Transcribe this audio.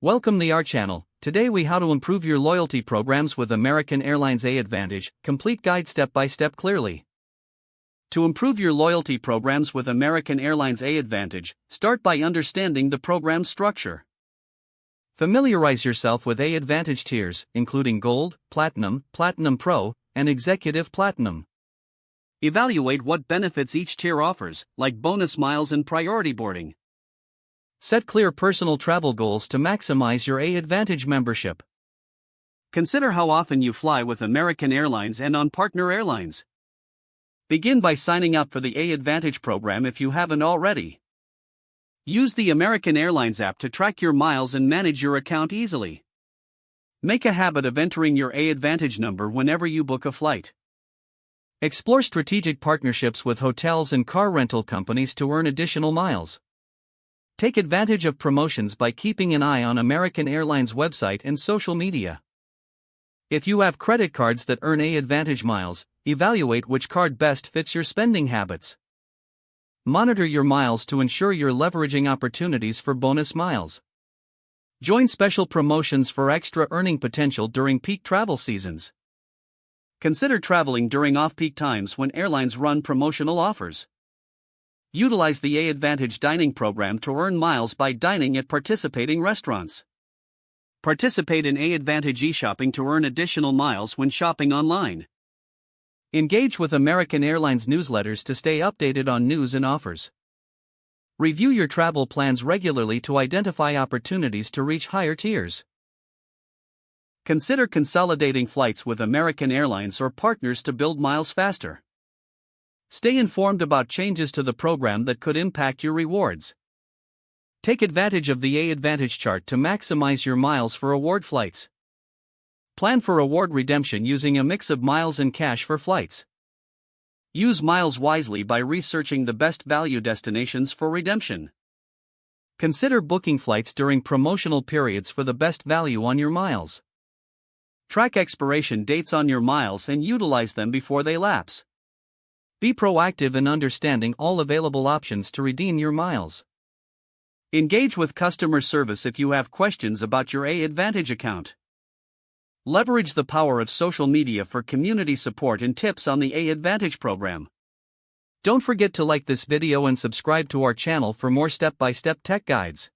Welcome to our channel. Today we how to improve your loyalty programs with American Airlines AAdvantage, complete guide step by step clearly. To improve your loyalty programs with American Airlines AAdvantage, start by understanding the program structure. Familiarize yourself with AAdvantage tiers, including Gold, Platinum, Platinum Pro, and Executive Platinum. Evaluate what benefits each tier offers, like bonus miles and priority boarding. Set clear personal travel goals to maximize your AAdvantage membership. Consider how often you fly with American Airlines and on partner airlines. Begin by signing up for the AAdvantage program if you haven't already. Use the American Airlines app to track your miles and manage your account easily. Make a habit of entering your AAdvantage number whenever you book a flight. Explore strategic partnerships with hotels and car rental companies to earn additional miles. Take advantage of promotions by keeping an eye on American Airlines website and social media. If you have credit cards that earn AAdvantage miles, evaluate which card best fits your spending habits. Monitor your miles to ensure you're leveraging opportunities for bonus miles. Join special promotions for extra earning potential during peak travel seasons. Consider traveling during off-peak times when airlines run promotional offers. Utilize the AAdvantage dining program to earn miles by dining at participating restaurants. Participate in AAdvantage e-shopping to earn additional miles when shopping online. Engage with American Airlines newsletters to stay updated on news and offers. Review your travel plans regularly to identify opportunities to reach higher tiers. Consider consolidating flights with American Airlines or partners to build miles faster. Stay informed about changes to the program that could impact your rewards. Take advantage of the AAdvantage chart to maximize your miles for award flights. Plan for award redemption using a mix of miles and cash for flights. Use miles wisely by researching the best value destinations for redemption. Consider booking flights during promotional periods for the best value on your miles. Track expiration dates on your miles and utilize them before they lapse. Be proactive in understanding all available options to redeem your miles. Engage with customer service if you have questions about your AAdvantage account. Leverage the power of social media for community support and tips on the AAdvantage program. Don't forget to like this video and subscribe to our channel for more step-by-step tech guides.